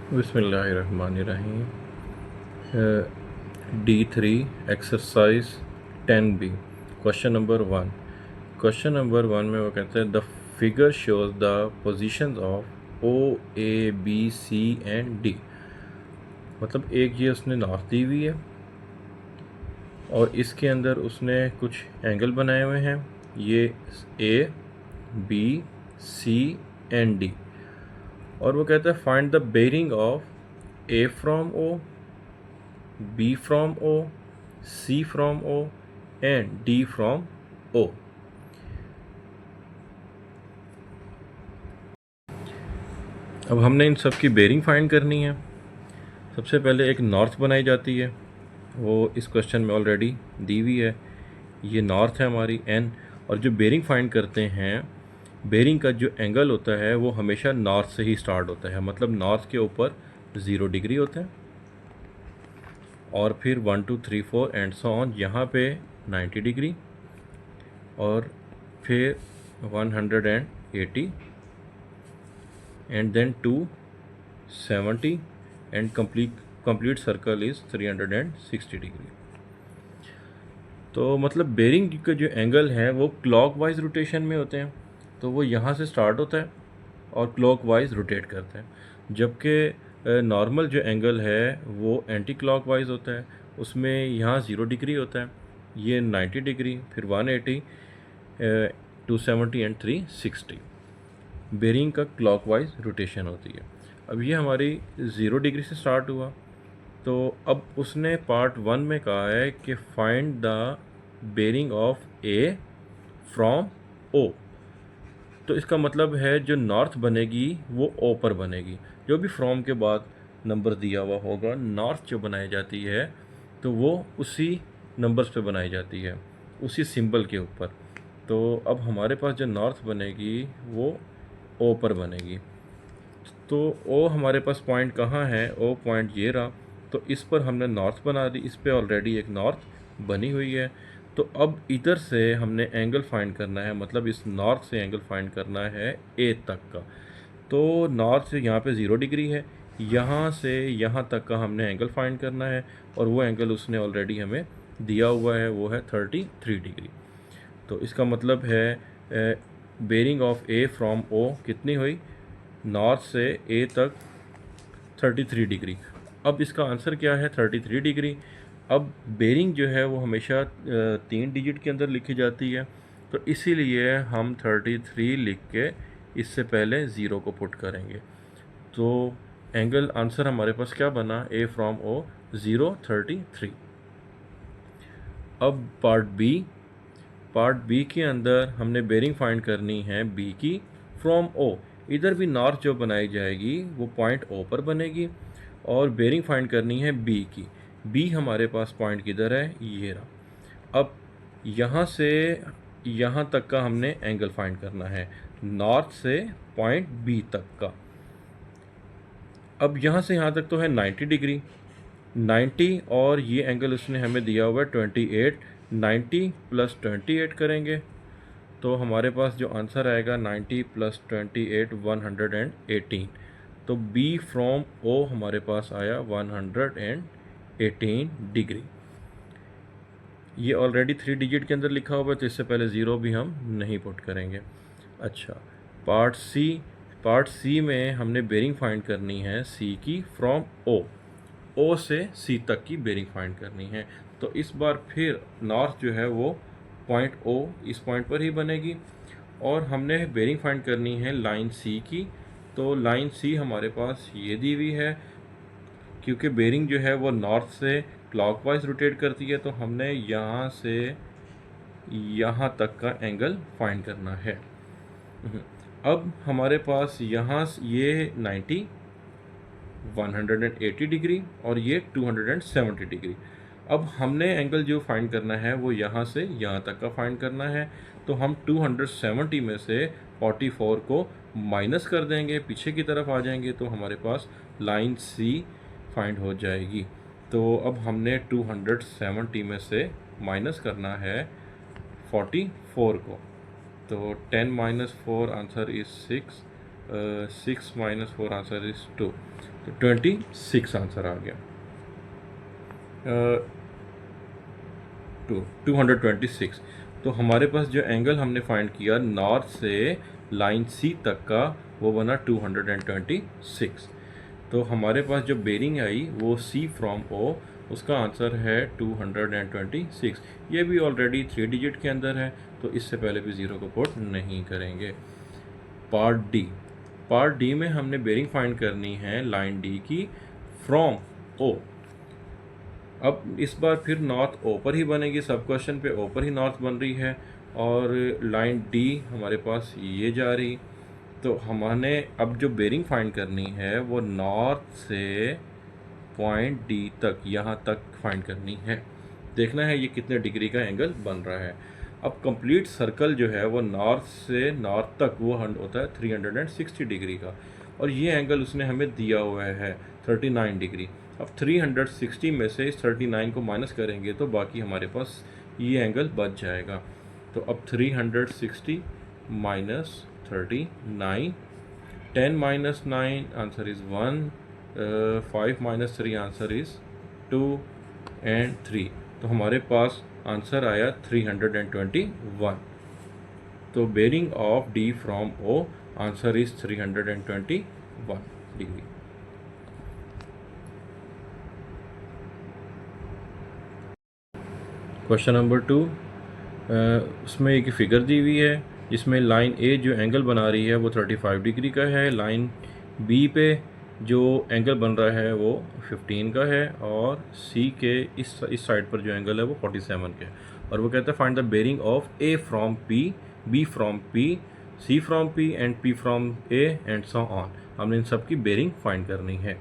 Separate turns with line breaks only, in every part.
बिस्मिल्लाहिर्रहमानिर्रहीम। D3 exercise 10B question number 1 में वो कहते हैं the figure shows the positions of O A B C and D। मतलब एक ये उसने नॉर्थ दी हुई है और इसके अंदर उसने कुछ एंगल बनाए हुए हैं, ये A B C and D। और वो कहता है find the bearing of A from O, B from O, C from O and D from O। अब हमने इन सब की बेरिंग फाइंड करनी है। सबसे पहले एक नॉर्थ बनाई जाती है, वो इस क्वेश्चन में ऑलरेडी दी हुई है। ये नॉर्थ है हमारी N, और जो बेरिंग फाइंड करते हैं, बेरिंग का जो एंगल होता है वो हमेशा नॉर्थ से ही स्टार्ट होता है। मतलब नॉर्थ के ऊपर 0 डिग्री होता है और फिर 1 2 3 4 एंड सो ऑन, यहाँ पे 90 डिग्री और फिर 180 and then 270 and complete circle is 360 degree. तो मतलब बेरिंग के जो एंगल हैं वो क्लॉकवाइज रोटेशन में होते हैं, तो वो यहाँ से स्टार्ट होता है और क्लॉकवाइज रोटेट करता है। जबकि नॉर्मल जो एंगल है वो एंटी क्लॉकवाइज होता है, उसमें यहाँ 0 डिग्री होता है, ये 90 डिग्री, फिर 180, 270 एंड 360। बेरिंग का क्लॉकवाइज रोटेशन होती है। अब ये हमारी 0 डिग्री से स्टार्ट हुआ, तो अब उसने पार्ट 1 में कहा है कि find the bearing of A from O. तो इसका मतलब है जो नॉर्थ बनेगी वो ओ पर बनेगी। जो भी फ्रॉम के बाद नंबर दिया हुआ होगा, नॉर्थ जो बनाई जाती है तो वो उसी नंबर्स पे बनाई जाती है, उसी सिंबल के ऊपर। तो अब हमारे पास जो नॉर्थ बनेगी वो ओ पर बनेगी। तो ओ हमारे पास पॉइंट कहाँ है, ओ पॉइंट ये रहा, तो इस पर हमने नॉर्थ बना दी, इस पर ऑलरेडी एक नॉर्थ बनी हुई है। तो अब इधर से हमने एंगल फाइंड करना है, मतलब इस नॉर्थ से एंगल फाइंड करना है ए तक का। तो नॉर्थ से यहाँ पे 0 डिग्री है, यहाँ से यहाँ तक का हमने एंगल फाइंड करना है, और वो एंगल उसने ऑलरेडी हमें दिया हुआ है, वो है 33 डिग्री। तो इसका मतलब है bearing of A from O कितनी हुई, नॉर्थ से ए तक 33 डिग्री। अब इसका आंसर क्या है, 33 डिग्री। अब बेरिंग जो है वो हमेशा 3 डिजिट के अंदर लिखी जाती है, तो इसीलिए हम 33 लिख के इससे पहले 0 को पुट करेंगे। तो एंगल आंसर हमारे पास क्या बना, ए फ्रॉम ओ 033। अब पार्ट बी के अंदर हमने बेरिंग फाइंड करनी है बी की फ्रॉम ओ। इधर भी नॉर्थ जो बनाई जाएगी वो पॉइंट ओ पर बनेगी, और बेरिंग फाइंड करनी है बी की। बी हमारे पास पॉइंट किधर है, ये रहा। अब यहाँ से यहाँ तक का हमने एंगल फाइंड करना है, नॉर्थ से पॉइंट बी तक का। अब यहाँ से यहाँ तक तो है 90 डिग्री, 90, और ये एंगल उसने हमें दिया हुआ है 28। 90 प्लस 28 करेंगे तो हमारे पास जो आंसर आएगा 90 प्लस 28 118। तो बी फ्रॉम ओ हमारे पास आया 118 डिग्री। ये ऑलरेडी 3 डिजिट के अंदर लिखा हुआ है, तो इससे पहले 0 भी हम नहीं पुट करेंगे। अच्छा, पार्ट सी में हमने बेरिंग फाइंड करनी है सी की फ्रॉम ओ। ओ से सी तक की बेरिंग फाइंड करनी है। तो इस बार फिर नॉर्थ जो है वो पॉइंट ओ, इस पॉइंट पर ही बनेगी, और हमने बेरिंग फाइंड करनी है लाइन सी की। तो लाइन सी हमारे पास ये दी हुई है, क्योंकि बेरिंग जो है वो नॉर्थ से क्लॉकवाइज रोटेट करती है, तो हमने यहाँ से यहाँ तक का एंगल फाइंड करना है। अब हमारे पास यहाँ ये 90, 180 डिग्री और ये 270 डिग्री। अब हमने एंगल जो फाइंड करना है वो यहाँ से यहाँ तक का फाइंड करना है। तो हम 270 में से 44 को माइनस कर देंगे, पीछे की तरफ आ जाएंगे, तो हमारे पास लाइन सी फाइंड हो जाएगी। तो अब हमने 270 में से माइनस करना है 44 को, तो 10 - 4 answer is 6, 6 minus 4 answer is 2, तो 26 आंसर आ गया। 226। तो हमारे पास जो एंगल हमने फाइंड किया नॉर्थ से लाइन सी तक का वो बना 226। तो हमारे पास जो बेरिंग आई वो सी फ्रॉम ओ, उसका आंसर है 226। ये भी ऑलरेडी 3 डिजिट के अंदर है, तो इससे पहले भी ज़ीरो को पुट नहीं करेंगे। पार्ट डी में हमने बेरिंग फाइंड करनी है लाइन डी की फ्रॉम ओ। अब इस बार फिर नॉर्थ ओ पर ही बनेगी, सब क्वेश्चन पे ओ पर ही नॉर्थ बन रही है, और लाइन डी हमारे पास ये जा रही। तो हमने अब जो बेरिंग फाइंड करनी है वो नॉर्थ से पॉइंट डी तक, यहाँ तक फाइंड करनी है। देखना है ये कितने डिग्री का एंगल बन रहा है। अब कंप्लीट सर्कल जो है वो नॉर्थ से नॉर्थ तक वो होता है 360 डिग्री का, और ये एंगल उसने हमें दिया हुआ है 39 डिग्री। अब 360 में से इस 39 को माइनस करेंगे तो बाकी हमारे पास ये एंगल बच जाएगा। तो अब 360 minus 39, 10 minus 9 answer is 1, 5 minus 3 answer is 2 and 3। तो हमारे पास आंसर आया 321। तो bearing of D from O, answer is 321 degree. Question number 2, उसमें एक फिगर दी हुई है जिसमें लाइन ए जो एंगल बना रही है वो 35 डिग्री का है, लाइन बी पे जो एंगल बन रहा है वो 15 का है, और सी के इस साइड पर जो एंगल है वो 47 के है। और वो कहता है find the bearing of A from P, B from P, C from P and P from A and so on. हमने इन सब की बेरिंग फाइंड करनी है।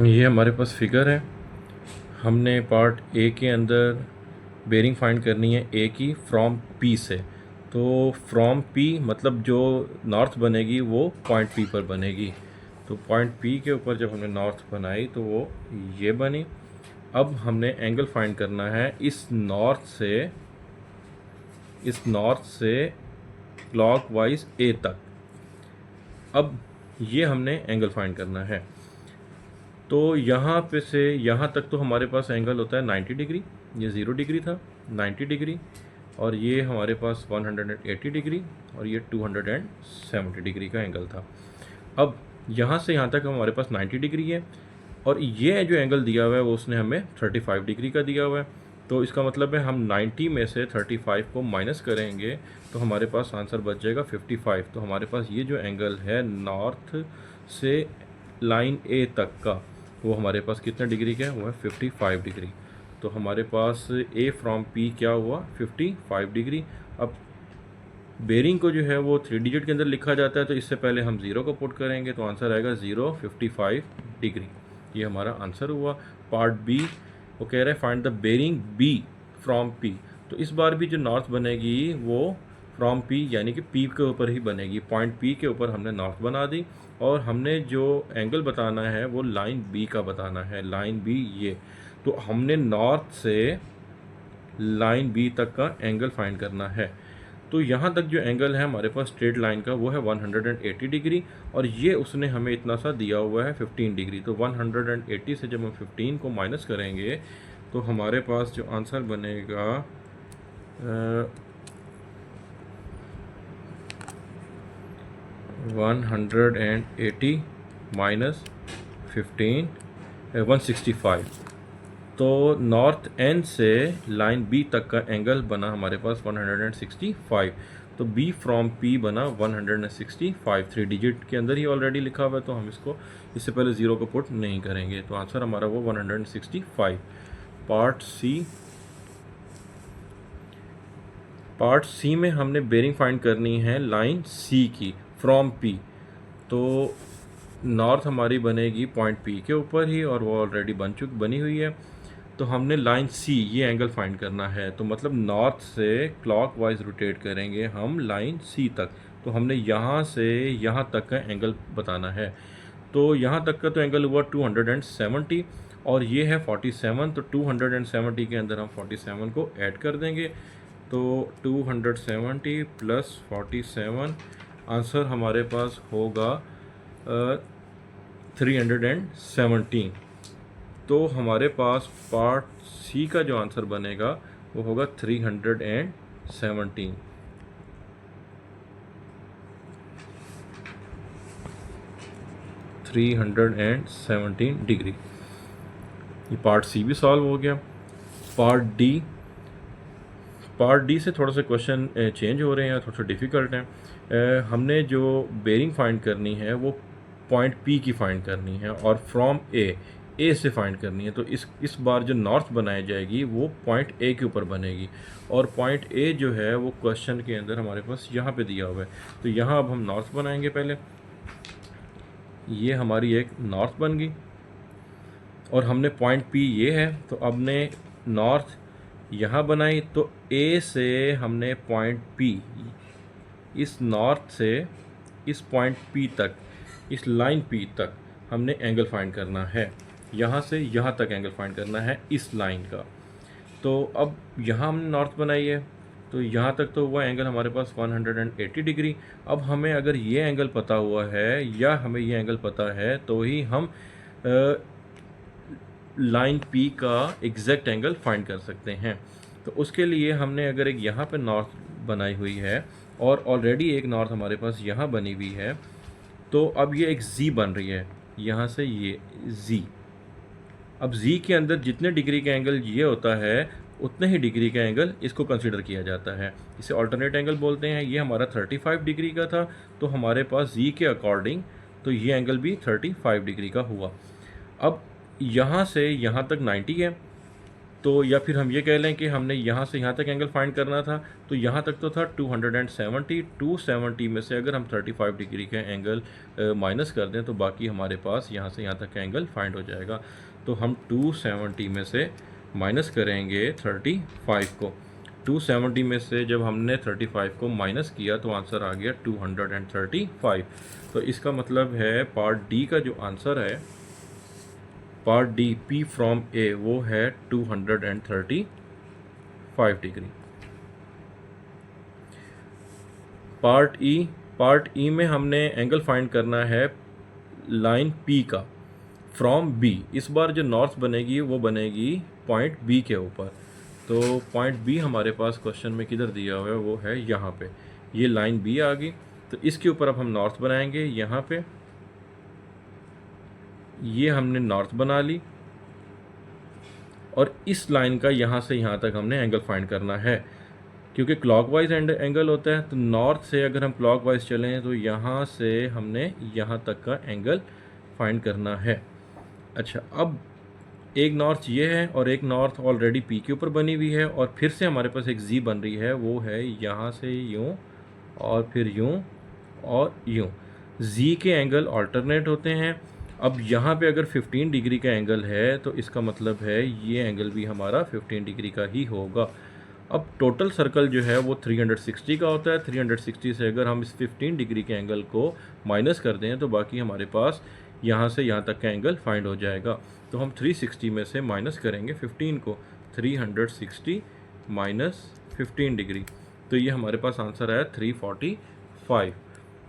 ये हमारे पास फिगर है। हमने पार्ट ए के अंदर बेरिंग फाइंड करनी है ए की फ्रॉम पी से। तो फ्रॉम पी मतलब जो नॉर्थ बनेगी वो पॉइंट पी पर बनेगी। तो पॉइंट पी के ऊपर जब हमने नॉर्थ बनाई तो वो ये बनी। अब हमने एंगल फाइंड करना है इस नॉर्थ से क्लॉकवाइज ए तक। अब ये हमने एंगल फाइंड करना है। तो यहाँ पे से यहाँ तक तो हमारे पास एंगल होता है 90 डिग्री, ये 0 डिग्री था 90 डिग्री, और ये हमारे पास 180 डिग्री, और ये 270 डिग्री का एंगल था। अब यहाँ से यहाँ तक हमारे पास 90 डिग्री है, और ये जो एंगल दिया हुआ है वो उसने हमें 35 डिग्री का दिया हुआ है। तो इसका मतलब है हम 90 में से 35 को माइनस करेंगे तो हमारे पास आंसर बच जाएगा 55। तो हमारे पास ये जो एंगल है नॉर्थ से लाइन ए तक का वो हमारे पास कितना डिग्री का है, वो है 55 डिग्री। तो हमारे पास ए फ्रॉम पी क्या हुआ 55 डिग्री। अब बेरिंग को जो है वो 3 डिजिट के अंदर लिखा जाता है, तो इससे पहले हम 0 को पुट करेंगे तो आंसर आएगा 0 55 डिग्री। ये हमारा आंसर हुआ। पार्ट बी वो कह रहे हैं find the bearing B from P. तो इस बार भी जो नॉर्थ बनेगी वो फ्रॉम पी यानी कि पी के ऊपर ही बनेगी। पॉइंट पी के ऊपर हमने नॉर्थ बना दी, और हमने जो एंगल बताना है वो लाइन बी का बताना है, लाइन बी ये। तो हमने नॉर्थ से लाइन बी तक का एंगल फाइंड करना है। तो यहाँ तक जो एंगल है हमारे पास स्ट्रेट लाइन का वो है 180 डिग्री, और ये उसने हमें इतना सा दिया हुआ है 15 डिग्री। तो 180 से जब हम 15 को माइनस करेंगे तो हमारे पास जो आंसर बनेगा 180 माइनस 15 165। तो नॉर्थ एंड से लाइन बी तक का एंगल बना हमारे पास 165। तो बी फ्रॉम पी बना 165, 3 डिजिट के अंदर ही ऑलरेडी लिखा हुआ है, तो हम इसको इससे पहले 0 को पुट नहीं करेंगे। तो आंसर हमारा वो 165। पार्ट सी में हमने बेरिंग फाइंड करनी है लाइन सी की फ्रॉम पी। तो नॉर्थ हमारी बनेगी पॉइंट पी के ऊपर ही, और वो ऑलरेडी बनी हुई है। तो हमने लाइन सी ये एंगल फाइंड करना है, तो मतलब नॉर्थ से क्लॉकवाइज रोटेट करेंगे हम लाइन सी तक। तो हमने यहाँ से यहाँ तक का एंगल बताना है। तो यहाँ तक का तो एंगल हुआ 270, और ये है 47। तो 270 के अंदर हम 47 को ऐड कर देंगे। तो तो 270 प्लस 47, आंसर हमारे पास होगा 317। तो हमारे पास पार्ट सी का जो आंसर बनेगा वो होगा 317। डिग्री। ये पार्ट सी भी सॉल्व हो गया। पार्ट डी से थोड़ा सा क्वेश्चन चेंज हो रहे हैं, थोड़ा सा डिफ़िकल्ट हैं। हमने जो बेरिंग फाइंड करनी है वो पॉइंट पी की फाइंड करनी है और फ्रॉम ए से फाइंड करनी है। तो इस बार जो नॉर्थ बनाई जाएगी वो पॉइंट ए के ऊपर बनेगी, और पॉइंट ए जो है वो क्वेश्चन के अंदर हमारे पास यहाँ पे दिया हुआ है। तो यहाँ अब हम नॉर्थ बनाएंगे। पहले ये हमारी एक नॉर्थ बन गई, और हमने पॉइंट पी ये है, तो अब ने नॉर्थ यहाँ बनाई। तो ए से हमने पॉइंट पी, इस नॉर्थ से इस पॉइंट पी तक, इस लाइन पी तक हमने एंगल फाइंड करना है। यहाँ से यहाँ तक एंगल फाइंड करना है इस लाइन का। तो अब यहाँ हमने नॉर्थ बनाई है, तो यहाँ तक तो हुआ एंगल हमारे पास 180 डिग्री। अब हमें अगर ये एंगल पता हुआ है या हमें ये एंगल पता है तो ही हम लाइन पी का एग्जैक्ट एंगल फाइंड कर सकते हैं। तो उसके लिए हमने अगर एक यहाँ पे नॉर्थ बनाई हुई है और ऑलरेडी एक नॉर्थ हमारे पास यहाँ बनी हुई है, तो अब ये एक जी बन रही है, यहाँ से ये जी। अब जी के अंदर जितने डिग्री का एंगल ये होता है उतने ही डिग्री का एंगल इसको कंसीडर किया जाता है। इसे अल्टरनेट एंगल बोलते हैं। ये हमारा 35 डिग्री का था, तो हमारे पास जी के अकॉर्डिंग तो ये एंगल भी 35 डिग्री का हुआ। अब यहाँ से यहाँ तक 90 है, तो या फिर हम ये कह लें कि हमने यहाँ से यहाँ तक एंगल फाइंड करना था, तो यहाँ तक तो था 270 में से अगर हम 35 डिग्री का एंगल माइनस कर दें तो बाकी हमारे पास यहाँ से यहाँ तक का एंगल फाइंड हो जाएगा। तो हम 270 में से माइनस करेंगे 35 को। 270 में से जब हमने 35 को माइनस किया तो आंसर आ गया 235। तो इसका मतलब है पार्ट डी का जो आंसर है, पार्ट डी पी फ्रॉम ए, वो है 235 डिग्री। पार्ट ई में हमने एंगल फाइंड करना है लाइन पी का फ्रॉम बी। इस बार जो नॉर्थ बनेगी वो बनेगी पॉइंट बी के ऊपर। तो पॉइंट बी हमारे पास क्वेश्चन में किधर दिया हुआ है, वो है यहाँ पे। ये लाइन बी आ गई, तो इसके ऊपर अब हम नॉर्थ बनाएंगे। यहाँ पे ये हमने नॉर्थ बना ली, और इस लाइन का यहाँ से यहाँ तक हमने एंगल फाइंड करना है। क्योंकि क्लॉकवाइज एंगल होता है, तो नॉर्थ से अगर हम क्लॉकवाइज चलें तो यहाँ से हमने यहाँ तक का एंगल फाइंड करना है। अच्छा, अब एक नॉर्थ ये है और एक नॉर्थ ऑलरेडी पी के ऊपर बनी हुई है, और फिर से हमारे पास एक जी बन रही है, वो है यहाँ से यूँ और फिर यूँ और यूँ। जी के एंगल अल्टरनेट होते हैं। अब यहाँ पे अगर 15 डिग्री का एंगल है तो इसका मतलब है ये एंगल भी हमारा 15 डिग्री का ही होगा। अब टोटल सर्कल जो है वो 360 का होता है। 360 से अगर हम इस 15 डिग्री के एंगल को माइनस कर दें तो बाकी हमारे पास यहाँ से यहाँ तक का एंगल फाइंड हो जाएगा। तो हम 360 में से माइनस करेंगे 15 को, 360 माइनस 15 डिग्री, तो ये हमारे पास आंसर आया 345।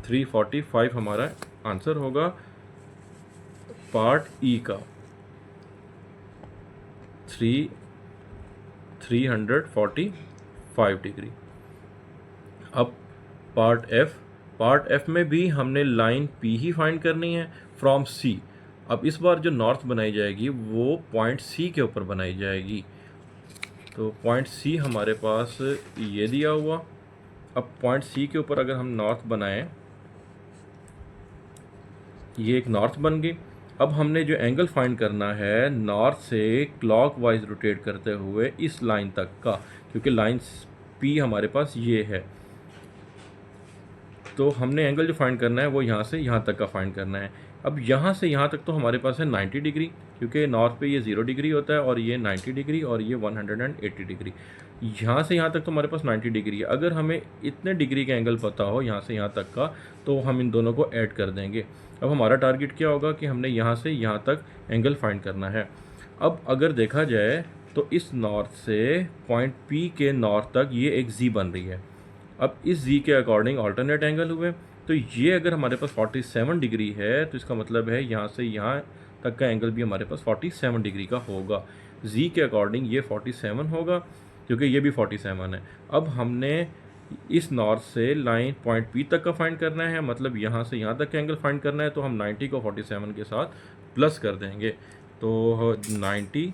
345 हमारा आंसर होगा पार्ट ई का। 345 डिग्री। अब पार्ट एफ में भी हमने लाइन पी ही फाइंड करनी है फ्रॉम सी। अब इस बार जो नॉर्थ बनाई जाएगी वो पॉइंट सी के ऊपर बनाई जाएगी। तो पॉइंट सी हमारे पास ये दिया हुआ। अब पॉइंट सी के ऊपर अगर हम नॉर्थ बनाएं, ये एक नॉर्थ बन गई। अब हमने जो एंगल फाइंड करना है नॉर्थ से क्लॉकवाइज रोटेट करते हुए इस लाइन तक का, क्योंकि लाइन पी हमारे पास ये है, तो हमने एंगल जो फाइंड करना है वो यहाँ से यहाँ तक का फाइंड करना है। अब यहाँ से यहाँ तक तो हमारे पास है 90 डिग्री, क्योंकि नॉर्थ पे ये 0 डिग्री होता है और ये 90 डिग्री और ये 180 डिग्री। यहाँ से यहाँ तक तो हमारे पास 90 डिग्री है। अगर हमें इतने डिग्री का एंगल पता हो यहाँ से यहाँ तक का, तो हम इन दोनों को ऐड कर देंगे। अब हमारा टारगेट क्या होगा कि हमने यहाँ से यहाँ तक एंगल फाइंड करना है। अब अगर देखा जाए तो इस नॉर्थ से पॉइंट पी के नॉर्थ तक ये एक जी बन रही है। अब इस जी के अकॉर्डिंग अल्टरनेट एंगल हुए, तो ये अगर हमारे पास 47 डिग्री है तो इसका मतलब है यहाँ से यहाँ तक का एंगल भी हमारे पास 47 डिग्री का होगा। जी के अकॉर्डिंग ये 47 होगा क्योंकि ये भी 47 है। अब हमने इस नॉर्थ से लाइन पॉइंट पी तक का फाइंड करना है, मतलब यहाँ से यहाँ तक का एंगल फाइंड करना है, तो हम 90 को 47 के साथ प्लस कर देंगे। तो 90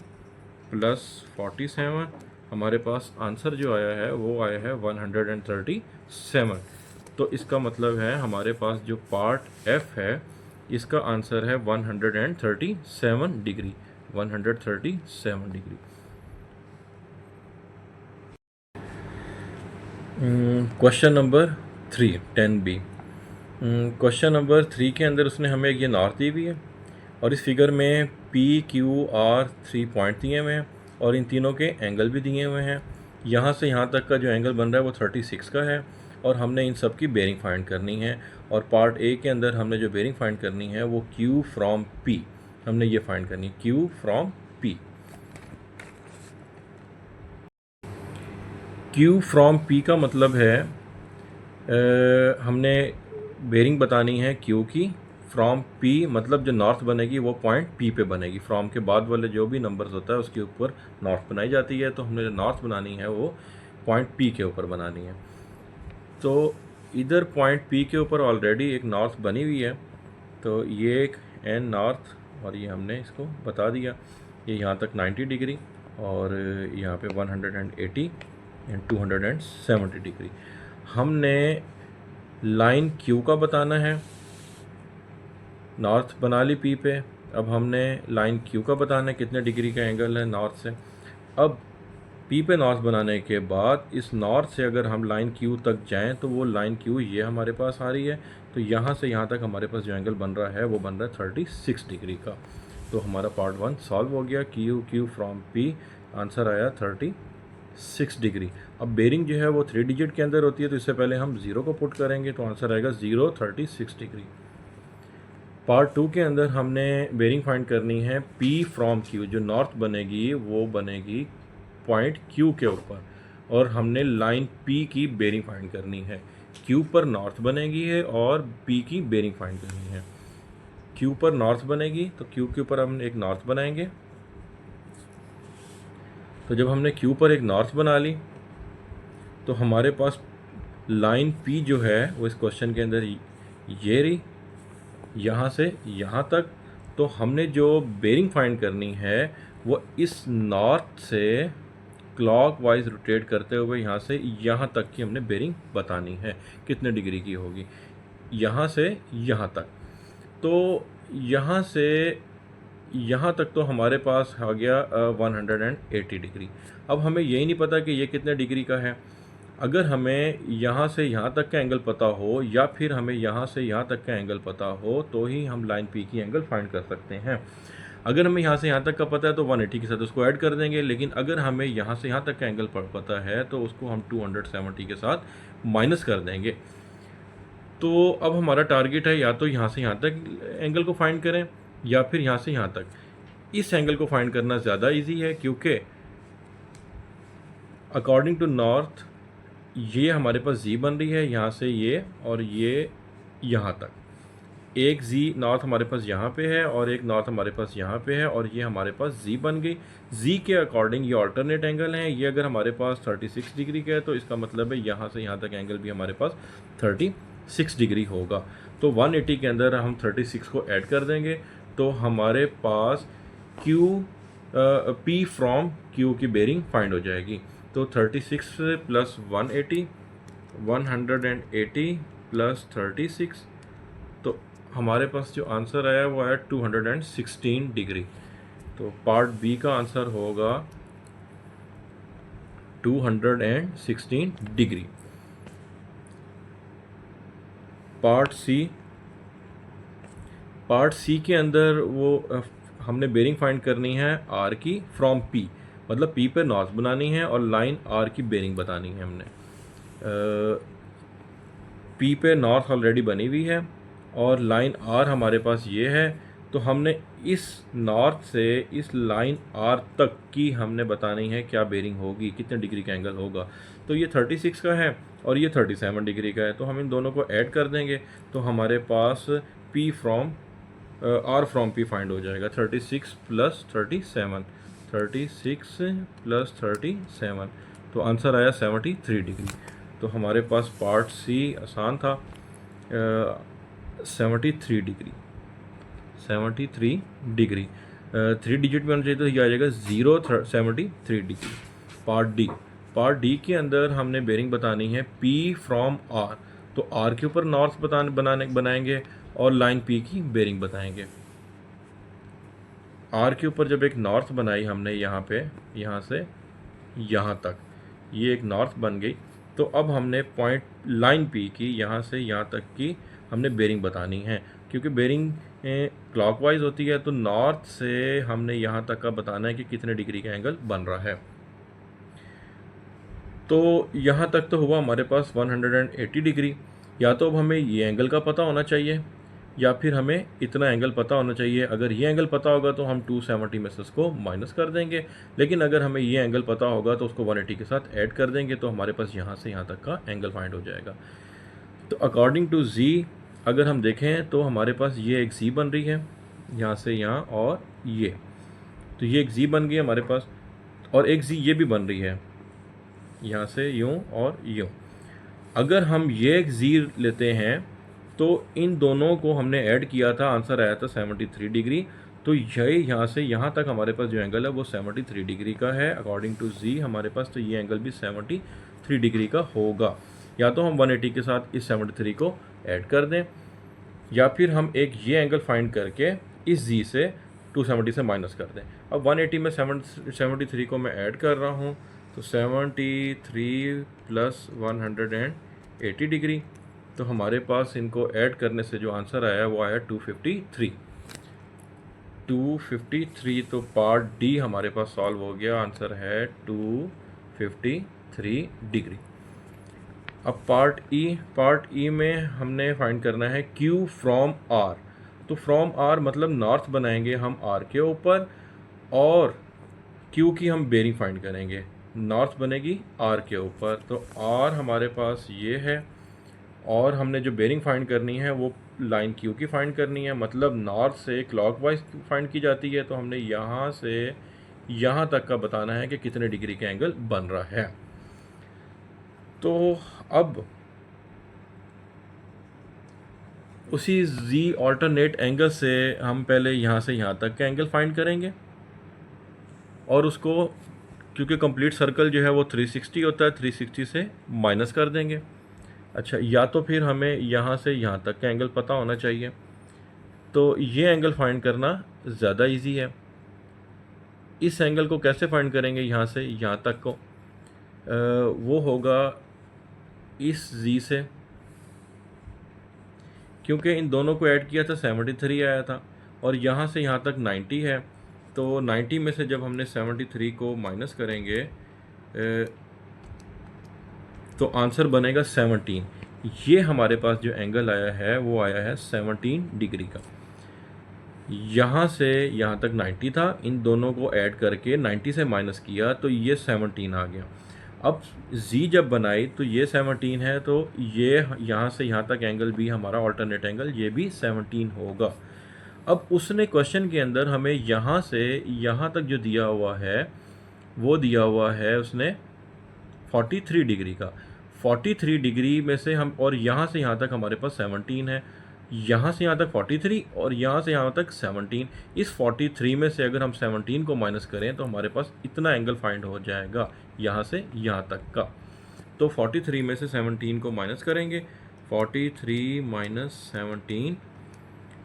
प्लस 47, हमारे पास आंसर जो आया है वो आया है 137। तो इसका मतलब है हमारे पास जो पार्ट एफ है इसका आंसर है 137 degree, 137 degree. Question number 3 10B। Question number 3 के अंदर उसने हमें ये नॉर्थ दी हुई है और इस फिगर में PQR 3 पॉइंट दिए हुए हैं और इन तीनों के एंगल भी दिए हुए हैं। यहाँ से यहाँ तक का जो एंगल बन रहा है वो 36 का है और हमने इन सब की बेरिंग फाइंड करनी है। और पार्ट ए के अंदर हमने जो बेरिंग फाइंड करनी है वो Q फ्रॉम P, हमने ये फाइंड करनी है Q from P। Q from P का मतलब है हमने बेरिंग बतानी है Q की, फ्रॉम P मतलब जो नॉर्थ बनेगी वो पॉइंट P पे बनेगी। फ्रॉम के बाद वाले जो भी नंबर्स होता है उसके ऊपर नॉर्थ बनाई जाती है, तो हमने जो नॉर्थ बनानी है वो पॉइंट P के ऊपर बनानी है। तो इधर पॉइंट P के ऊपर ऑलरेडी एक नॉर्थ बनी हुई है, तो ये एक N नॉर्थ और ये हमने इसको बता दिया। ये यहाँ तक 90 डिग्री और यहाँ पे 180 एंड 270 डिग्री। हमने लाइन Q का बताना है, नॉर्थ बना ली P पे। अब हमने लाइन Q का बताना है कितने डिग्री का एंगल है नॉर्थ से। अब P पे नॉर्थ बनाने के बाद इस नॉर्थ से अगर हम लाइन Q तक जाएं तो वो लाइन Q ये हमारे पास आ रही है, तो यहाँ से यहाँ तक हमारे पास जो एंगल बन रहा है वो बन रहा है 36 डिग्री का। तो हमारा पार्ट 1 सॉल्व हो गया। Q फ्रॉम P आंसर आया 36 डिग्री। अब बेरिंग जो है वो 3 डिजिट के अंदर होती है, तो इससे पहले हम 0 को पुट करेंगे तो आंसर आएगा 36 डिग्री। पार्ट 2 के अंदर हमने बेरिंग फाइंड करनी है P फ्रॉम Q, जो नॉर्थ बनेगी वो बनेगी पॉइंट Q के ऊपर और हमने लाइन P की बेरिंग फाइंड करनी है। Q पर नॉर्थ बनेगी है और P की बेरिंग फाइंड करनी है। Q पर नॉर्थ बनेगी तो Q के ऊपर हम एक नॉर्थ बनाएंगे। तो जब हमने Q पर एक नॉर्थ बना ली तो हमारे पास लाइन P जो है वो इस क्वेश्चन के अंदर ये रही, यहाँ से यहाँ तक। तो हमने जो बेरिंग फाइंड करनी है वो इस नॉर्थ से क्लॉकवाइज रोटेट करते हुए यहाँ से यहाँ तक की हमने बेरिंग बतानी है कितने डिग्री की होगी, यहाँ से यहाँ तक। तो यहाँ से यहाँ तक तो हमारे पास आ गया 180 डिग्री। अब हमें यही नहीं पता कि ये कितने डिग्री का है। अगर हमें यहाँ से यहाँ तक का एंगल पता हो या फिर हमें यहाँ से यहाँ तक का एंगल पता हो तो ही हम लाइन P की एंगल फाइंड कर सकते हैं। अगर हमें यहाँ से यहाँ तक का पता है तो 180 के साथ उसको ऐड कर देंगे, लेकिन अगर हमें यहाँ से यहाँ तक का एंगल पता है तो उसको हम 270 के साथ माइनस कर देंगे। तो अब हमारा टारगेट है या तो यहाँ से यहाँ तक एंगल को फाइंड करें या फिर यहाँ से यहाँ तक। इस एंगल को फाइंड करना ज़्यादा ईजी है क्योंकि अकॉर्डिंग टू नॉर्थ ये हमारे पास जी बन रही है यहाँ से ये और ये यहाँ तक। एक जी नॉर्थ हमारे पास यहाँ पे है और एक नॉर्थ हमारे पास यहाँ पे है और ये हमारे पास जी बन गई। जी के अकॉर्डिंग ये अल्टरनेट एंगल है। ये अगर हमारे पास 36 डिग्री का है तो इसका मतलब है यहाँ से यहाँ तक एंगल भी हमारे पास 36 डिग्री होगा। तो 180 के अंदर हम 36 को ऐड कर देंगे तो हमारे पास P फ्रॉम Q की बेरिंग फाइंड हो जाएगी। तो 36 प्लस 180, 180 प्लस 36, तो हमारे पास जो आंसर आया वो आया 216 डिग्री। तो पार्ट बी का आंसर होगा 216 डिग्री। पार्ट सी के अंदर वो हमने बेरिंग फाइंड करनी है आर की फ्रॉम P, मतलब P पे नॉर्थ बनानी है और लाइन आर की बेरिंग बतानी है हमने। P पे नॉर्थ ऑलरेडी बनी हुई है और लाइन आर हमारे पास ये है, तो हमने इस नॉर्थ से इस लाइन आर तक की हमने बतानी है क्या बेरिंग होगी, कितने डिग्री का एंगल होगा। तो ये 36 का है और ये 37 डिग्री का है, तो हम इन दोनों को ऐड कर देंगे तो हमारे पास P from R from P find हो जाएगा। 36 प्लस 37, 36 प्लस 37, तो आंसर आया 73 डिग्री। तो हमारे पास पार्ट सी आसान था। 73 डिग्री, 73 डिग्री 3 डिजिट में होना चाहिए, तो ये आ जाएगा 73 डिग्री। पार्ट डी के अंदर हमने बेरिंग बतानी है P फ्रॉम R, तो R के ऊपर नॉर्थ बनाएंगे और लाइन P की बेरिंग बताएंगे। R के ऊपर जब एक नॉर्थ बनाई हमने यहाँ पे, यहाँ से यहाँ तक, ये एक नॉर्थ बन गई, तो अब हमने पॉइंट लाइन P की यहाँ से यहाँ तक की हमने बेरिंग बतानी है। क्योंकि बेरिंग क्लॉकवाइज होती है, तो नॉर्थ से हमने यहाँ तक का बताना है कि कितने डिग्री का एंगल बन रहा है। तो यहाँ तक तो हुआ हमारे पास 180 डिग्री। या तो अब हमें ये एंगल का पता होना चाहिए या फिर हमें इतना एंगल पता होना चाहिए। अगर ये एंगल पता होगा तो हम 270 में से उसको माइनस कर देंगे, लेकिन अगर हमें ये एंगल पता होगा तो उसको 180 के साथ ऐड कर देंगे, तो हमारे पास यहाँ से यहाँ तक का एंगल फाइंड हो जाएगा। तो अकॉर्डिंग टू जी अगर हम देखें तो हमारे पास ये एक जी बन रही है यहाँ से यहाँ, और ये, तो ये एक जी बन गई हमारे पास, और एक जी ये भी बन रही है यहाँ से यूँ और यूँ। अगर हम ये एक जी लेते हैं तो इन दोनों को हमने ऐड किया था, आंसर आया था 73 डिग्री। तो ये यहाँ से यहाँ तक हमारे पास जो एंगल है वो 73 डिग्री का है अकॉर्डिंग टू जी हमारे पास। तो ये एंगल भी 73 डिग्री का होगा। या तो हम 180 के साथ इस 73 को ऐड कर दें, या फिर हम एक ये एंगल फाइंड करके इस जी से 270 से माइनस कर दें। अब 180 में 73 को मैं ऐड कर रहा हूँ, तो 73 प्लस 180 डिग्री, तो हमारे पास इनको ऐड करने से जो आंसर आया वो आया 253। तो पार्ट डी हमारे पास सॉल्व हो गया, आंसर है 253 डिग्री। अब पार्ट ई में हमने फाइंड करना है Q फ्रॉम R। तो फ्रॉम R मतलब नॉर्थ बनाएंगे हम R के ऊपर, और Q की हम बेरिंग फाइंड करेंगे, नॉर्थ बनेगी R के ऊपर। तो R हमारे पास ये है, और हमने जो बेरिंग फाइंड करनी है वो लाइन Q की फाइंड करनी है, मतलब नॉर्थ से क्लॉकवाइज फाइंड की जाती है। तो हमने यहाँ से यहाँ तक का बताना है कि कितने डिग्री का एंगल बन रहा है। तो अब उसी जी ऑल्टरनेट एंगल से हम पहले यहाँ से यहाँ तक का एंगल फाइंड करेंगे, और उसको क्योंकि कंप्लीट सर्कल जो है वो 360 होता है, 360 से माइनस कर देंगे। अच्छा, या तो फिर हमें यहाँ से यहाँ तक का एंगल पता होना चाहिए, तो ये एंगल फाइंड करना ज़्यादा इजी है। इस एंगल को कैसे फाइंड करेंगे यहाँ से यहाँ तक को? वो होगा इस जी से, क्योंकि इन दोनों को ऐड किया था 73 आया था, और यहाँ से यहाँ तक 90 है। तो 90 में से जब हमने 73 को माइनस करेंगे तो आंसर बनेगा 17। ये हमारे पास जो एंगल आया है वो आया है 17 डिग्री का। यहाँ से यहाँ तक 90 था, इन दोनों को ऐड करके 90 से माइनस किया तो ये 17 आ गया। अब जी जब बनाई तो ये 17 है, तो ये यहाँ से यहाँ तक एंगल भी हमारा ऑल्टरनेट एंगल ये भी 17 होगा। अब उसने क्वेश्चन के अंदर हमें यहाँ से यहाँ तक जो दिया हुआ है वो दिया हुआ है उसने 43 डिग्री का। 43 डिग्री में से हम, और यहाँ से यहाँ तक हमारे पास 17 है, यहाँ से यहाँ तक 43 और यहाँ से यहाँ तक 17। इस 43 में से अगर हम 17 को माइनस करें तो हमारे पास इतना एंगल फाइंड हो जाएगा यहाँ से यहाँ तक का। तो 43 में से 17 को माइनस करेंगे, 43 माइनस 17,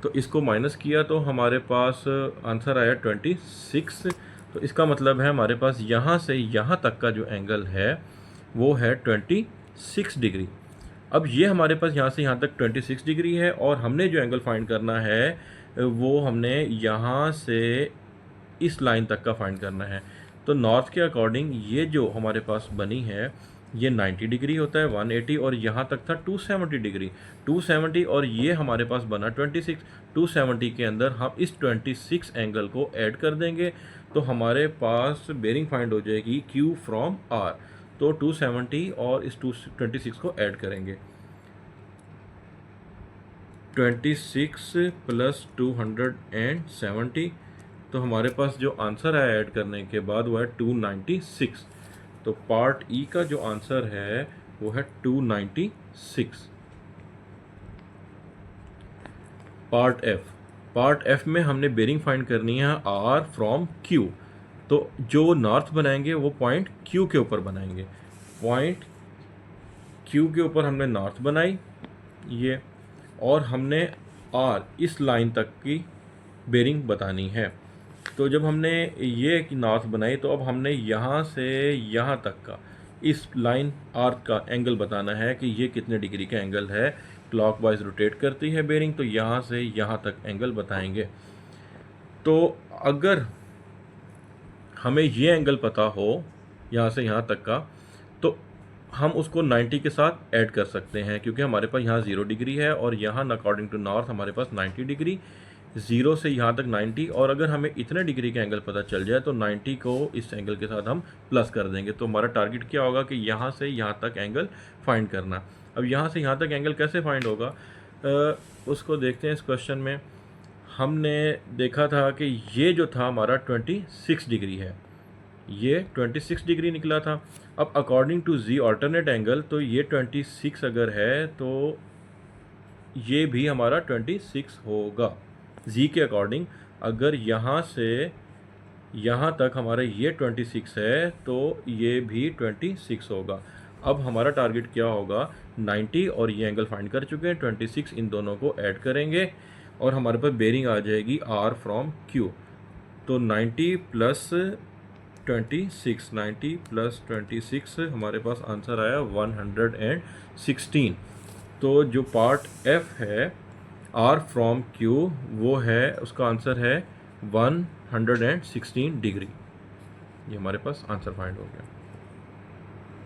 तो इसको माइनस किया तो हमारे पास आंसर आया 26। तो इसका मतलब है हमारे पास यहाँ से यहाँ तक का जो एंगल है वो है 26 डिग्री। अब ये हमारे पास यहाँ से यहाँ तक 26 डिग्री है, और हमने जो एंगल फाइंड करना है वो हमने यहाँ से इस लाइन तक का फाइंड करना है। तो नॉर्थ के अकॉर्डिंग ये जो हमारे पास बनी है ये 90 डिग्री होता है 180, और यहाँ तक था 270 डिग्री 270, और ये हमारे पास बना 26। 270 के अंदर हम इस 26 एंगल को ऐड कर देंगे तो हमारे पास बेरिंग फाइंड हो जाएगी Q फ्रॉम R। तो 270 और इस 26 को ऐड करेंगे, 26 प्लस 270, तो हमारे पास जो आंसर है ऐड करने के बाद वो है 296। तो पार्ट ई का जो आंसर है वो है 296। पार्ट एफ में हमने बेरिंग फाइंड करनी है आर फ्रॉम क्यू। तो जो नॉर्थ बनाएंगे वो पॉइंट क्यू के ऊपर बनाएंगे, पॉइंट क्यू के ऊपर हमने नॉर्थ बनाई ये, और हमने आर इस लाइन तक की बेरिंग बतानी है। तो जब हमने ये नॉर्थ बनाई तो अब हमने यहाँ से यहाँ तक का इस लाइन आर्क का एंगल बताना है कि ये कितने डिग्री का एंगल है। क्लॉकवाइज रोटेट करती है बेरिंग, तो यहाँ से यहाँ तक एंगल बताएंगे। तो अगर हमें ये एंगल पता हो यहाँ से यहाँ तक का, तो हम उसको 90 के साथ ऐड कर सकते हैं, क्योंकि हमारे पास यहाँ 0 डिग्री है और यहाँ अकॉर्डिंग टू नॉर्थ हमारे पास 90 डिग्री, 0 से यहाँ तक 90, और अगर हमें इतने डिग्री का एंगल पता चल जाए तो 90 को इस एंगल के साथ हम प्लस कर देंगे। तो हमारा टारगेट क्या होगा कि यहाँ से यहाँ तक एंगल फाइंड करना। अब यहाँ से यहाँ तक एंगल कैसे फाइंड होगा, उसको देखते हैं। इस क्वेश्चन में हमने देखा था कि ये जो था हमारा 26 डिग्री है, ये 26 डिग्री निकला था। अब according to G alternate angle, तो ये 26 अगर है तो ये भी हमारा 26 होगा जी के अकॉर्डिंग। अगर यहाँ से यहाँ तक हमारा ये 26 है तो ये भी 26 होगा। अब हमारा टारगेट क्या होगा, 90 और ये एंगल फाइंड कर चुके हैं, 26 इन दोनों को ऐड करेंगे और हमारे पास बेरिंग आ जाएगी आर फ्रॉम क्यू। तो 90 प्लस 26, 90 प्लस 26 हमारे पास आंसर आया 116। तो जो पार्ट एफ है आर फ्रॉम क्यू वो है, उसका आंसर है 116 डिग्री। ये हमारे पास आंसर फाइंड हो गया।